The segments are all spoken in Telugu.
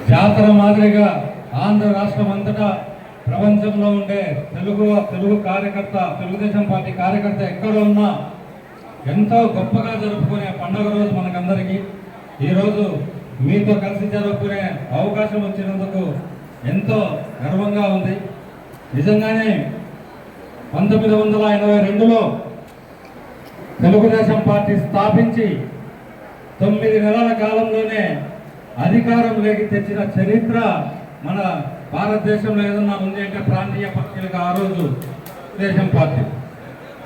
జాతర మాదిరిగా ఆంధ్ర రాష్ట్రం అంతటా ప్రపంచంలో ఉండే తెలుగు కార్యకర్త, తెలుగుదేశం పార్టీ కార్యకర్త ఎక్కడ ఉన్నా ఎంతో గొప్పగా జరుపుకునే పండుగ రోజు మనకందరికీ ఈరోజు మీతో కలిసి జరుపుకునే అవకాశం వచ్చినందుకు ఎంతో గర్వంగా ఉంది. నిజంగానే 1982లో తెలుగుదేశం పార్టీ స్థాపించి 9 నెలల కాలంలోనే అధికారంలోకి తెచ్చిన చరిత్ర మన భారతదేశంలో ఏదన్నా ఉంది అంటే ప్రాంతీయ పార్టీలకు ఆ రోజు తెలుగుదేశం పార్టీ.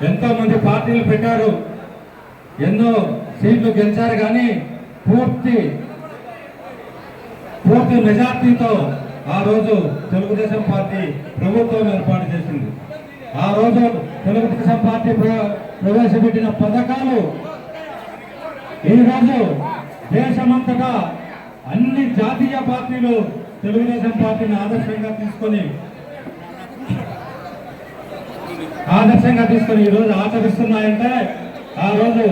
ఎంతో మంది పార్టీలు పెట్టారు, ఎన్నో సీట్లు గెలిచారు, కానీ పూర్తి మెజార్టీతో ఆ రోజు తెలుగుదేశం పార్టీ ప్రభుత్వం ఏర్పాటు చేసింది. ఆ రోజు తెలుగుదేశం పార్టీ ప్రవేశపెట్టిన పథకాలు ఈరోజు దేశమంతటా అన్ని జాతీయ పార్టీలు తెలుగుదేశం పార్టీని ఆదర్శంగా తీసుకొని ఈరోజు ఆచరిస్తున్నాయంటే ఆ రోజు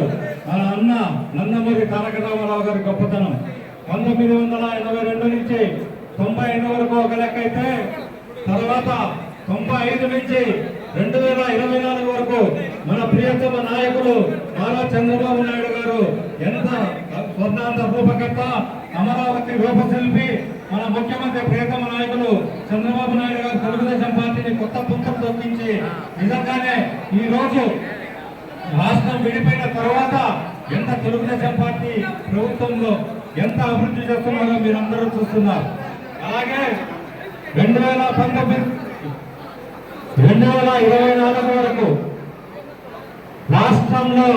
మన అన్న నందమూరి తారక రామారావు గారి గొప్పతనం. 1982 నుంచి 98 వరకు ఒక లెక్క అయితే, తర్వాత 95 నుంచి 2024 వరకు మన ప్రియతమ నాయకులు నారా చంద్రబాబు నాయుడు గారు ఎంత స్వర్ణాంధ్ర రూపకర్త, అమరావతి రూపశిల్పి, మన ముఖ్యమంత్రి ప్రియతమ నాయకులు చంద్రబాబు నాయుడు గారు తెలుగుదేశం పార్టీని కొత్త పుంతలు తొక్కించి నిజంగానే ఈ రోజు రాష్ట్రం విడిపోయిన తర్వాత ఎంత తెలుగుదేశం పార్టీ ప్రభుత్వంలో ఎంత అభివృద్ధి చేస్తున్నారో మీరందరూ చూస్తున్నారు. అలాగే 2024 వరకు రాష్ట్రంలో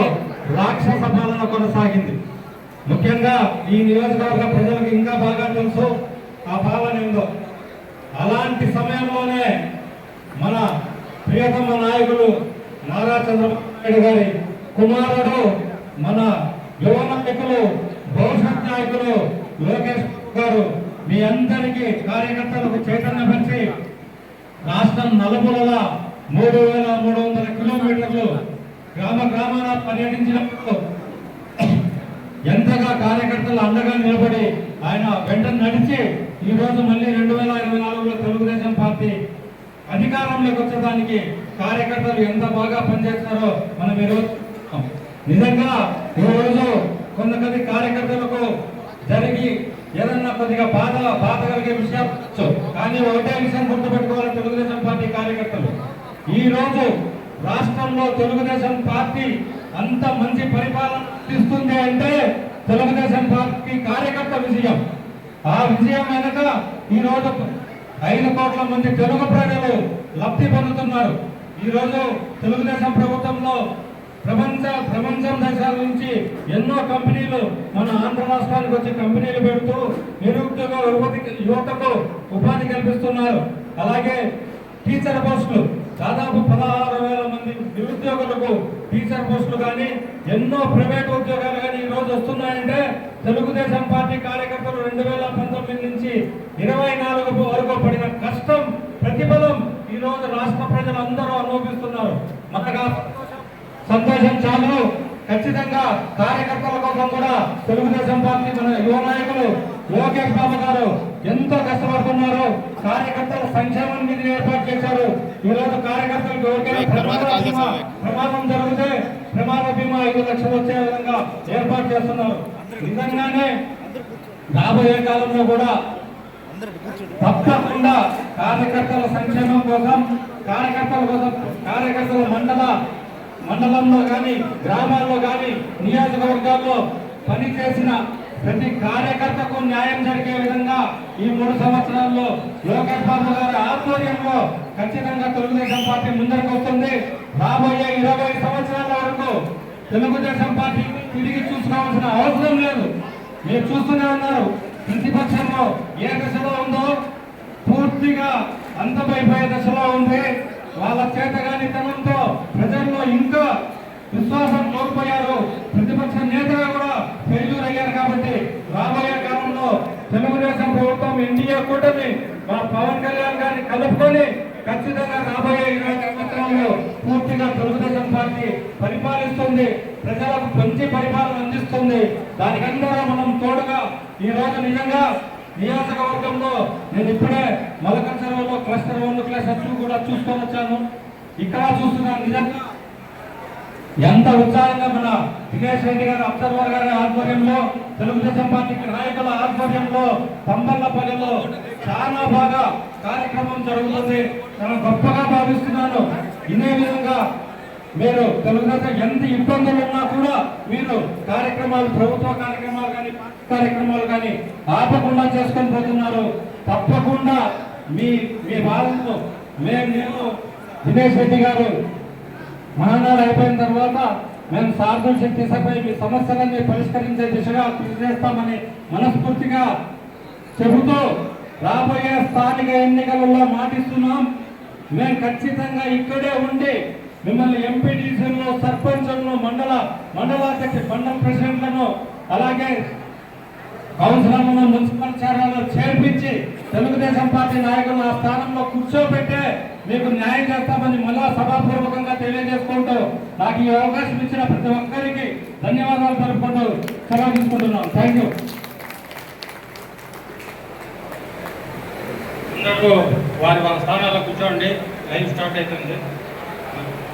రాక్షస పాలన కొనసాగింది. ముఖ్యంగా ఈ నియోజకవర్గ ప్రజలకు ఇంకా బాగా తెలుసు ఆ పాలన ఏందో. అలాంటి సమయంలోనే మన ప్రియతమ నాయకులు నారా చంద్రబాబు నాయుడు గారి కుమారుడు, మన యువ నాయకులు, భవిష్యత్ నాయకులు లోకేష్ గారు మీ అందరికీ కార్యకర్తలకు చైతన్యపరిచి రాష్ట్రం నలుమూలలా 3300 కిలోమీటర్లు గ్రామాన పర్యటించినప్పుడు ఎంతగా కార్యకర్తలు అండగా నిలబడి ఆయన వెంట నడిచి ఈరోజు మళ్ళీ 2024లో తెలుగుదేశం పార్టీ అధికారంలోకి వచ్చేదానికి కార్యకర్తలు ఎంత బాగా పనిచేస్తారో మనం ఈరోజు నిజంగా ఈరోజు కొంతమంది కార్యకర్తలకు జరిగి ఏదన్నా కొద్దిగా బాధ కలిగే విషయం, కానీ ఒకటే విషయం గుర్తుపెట్టుకోవాలి తెలుగుదేశం పార్టీ కార్యకర్తలు, ఈ రోజు రాష్ట్రంలో తెలుగుదేశం పార్టీ అంత మంచి పరిపాలన ఇస్తుంది అంటే తెలుగుదేశం పార్టీ కార్యకర్త విజయం. ఆ విజయం వెనుక ఈ రోజు 5 కోట్ల మంది తెలుగు ప్రజలు లబ్ధి పొందుతున్నారు. ఈ రోజు తెలుగుదేశం ప్రభుత్వంలో ప్రపంచం దేశాల నుంచి ఎన్నో కంపెనీలు మన ఆంధ్ర రాష్ట్రానికి వచ్చి కంపెనీలు పెడుతూ నిరుద్యోగ యువతకు ఉపాధి కల్పిస్తున్నారు. అలాగే టీచర్ పోస్టులు దాదాపు 16,000 మంది నిరుద్యోగులకు టీచర్ పోస్టులు కానీ ఎన్నో ప్రైవేట్ ఉద్యోగాలు కానీ ఈ రోజు వస్తున్నాయంటే తెలుగుదేశం పార్టీ కార్యకర్తలు 2019 నుంచి 24 వరకు పడిన కష్టం ప్రతిఫలం ఈ రోజు రాష్ట్ర ప్రజలందరూ అనుభవిస్తున్నారు. మనకు సంతోషం చాలు. ఖచ్చితంగా కార్యకర్తల కోసం కూడా తెలుగుదేశం పార్టీ మన యువ నాయకులు లోకేష్ బాబు గారు ఎంతో కష్టపడుతున్నారు. కార్యకర్తల సంక్షేమం నిధి ఏర్పాటు చేశారు. ఈ రోజు కార్యకర్తలకు ఎవరికైనా ప్రమాదం జరిగితే ప్రమాద బీమా 5 లక్షలు వచ్చే విధంగా ఏర్పాటు చేస్తున్నారు. నిజంగానే రాబోయే కాలంలో కూడా తప్పకుండా కార్యకర్తల సంక్షేమం కోసం కార్యకర్తల మండలంలో కానీ గ్రామాల్లో కానీ నియోజకవర్గాల్లో పనిచేసిన ప్రతి కార్యకర్తకు న్యాయం జరిగే విధంగా ఈ 3 సంవత్సరాల్లో లోకేష్ బాబు గారి ఆధ్వర్యంలో ఖచ్చితంగా తెలుగుదేశం పార్టీ ముందరికి వస్తుంది. రాబోయే 20 సంవత్సరాల వరకు తెలుగుదేశం పార్టీ తిరిగి చూసుకోవాల్సిన అవసరం లేదు. మీరు చూస్తూనే ఉన్నారు, ప్రతిపక్షంలో ఏ దశలో ఉందో పూర్తిగా అంతమైపోయే దశలో ఉంది. వాళ్ళ చేతగానితనంతో ప్రజల్లో ఇంకా విశ్వాసం కోల్పోయారు. ప్రతిపక్ష నేతగా కూడా ఫెయిల్యూర్ అయ్యారు. కాబట్టి రాబోయే కాలంలో తెలుగుదేశం ప్రభుత్వం ఎన్డీఏ కూటమి మన పవన్ కళ్యాణ్ గారిని కలుపుకొని ఖచ్చితంగా రాబోయే 20 సంవత్సరాల్లో పూర్తిగా తెలుగుదేశం పార్టీ పరిపాలిస్తుంది, ప్రజలకు మంచి పరిపాలన అందిస్తుంది. దానికందరూ మనం తోడుగా ఈ రోజు నిజంగా నియోజకవర్గంలో నేను ఇప్పుడే మొలకల చెరువులో క్లస్టర్ 1 క్లస్టర్ 2 కూడా చూసుకొని వచ్చాను. ఇక్కడ చూస్తున్నాను నిజంగా ఎంత ఉత్సాహంగా మన దినేష్ రెడ్డి గారు అబ్జర్వర్ గారి ఆధ్వర్యంలో, తెలుగుదేశం పార్టీ నాయకుల ఆధ్వర్యంలో తంబర్లపల్లిలో చాలా బాగా కార్యక్రమం జరుగుతుంది. చాలా గొప్పగా భావిస్తున్నాను. ఇదే విధంగా మీరు తెలుగుదేశం ఎంత ఇబ్బందులు ఉన్నా కూడా మీరు కార్యక్రమాలు, ప్రభుత్వ కార్యక్రమాలు కానీ కార్యక్రమాలు కానీ ఆపకుండా చేసుకొని పోతున్నారు. తప్పకుండా మీ మీ బాధను నేను దినేష్ రెడ్డి గారు మహానాడు అయిపోయిన తర్వాత మేము సార్థం శక్తి సభై మీ సమస్యలన్నీ పరిష్కరించే దిశగా కృషి చేస్తామని మనస్ఫూర్తిగా చెబుతూ రాబోయే స్థానిక ఎన్నికలలో మాటిస్తున్నాం. మేము ఖచ్చితంగా ఇక్కడే ఉండి మిమ్మల్ని ఎంపీటీసీలను, సర్పంచులను, మండలాధ్యక్ష మండల ప్రెసిడెంట్లను, అలాగే కౌన్సిలర్లను, మున్సిపల్ చైర్మన్లను చేర్పించి తెలుగుదేశం పార్టీ నాయకులను ఆ స్థానంలో కూర్చోబెట్టే మీకు న్యాయం చేస్తామని మళ్ళా సభాపూర్వకంగా తెలియజేసుకుంటూ నాకు ఈ అవకాశం ఇచ్చిన ప్రతి ఒక్కరికి ధన్యవాదాలు తెలుపుకుంటూ సెలవు తీసుకుంటున్నాం. Thank you. అందరూ వారి స్థానాల్లో కూర్చోండి. లైవ్ స్టార్ట్ అవుతుంది.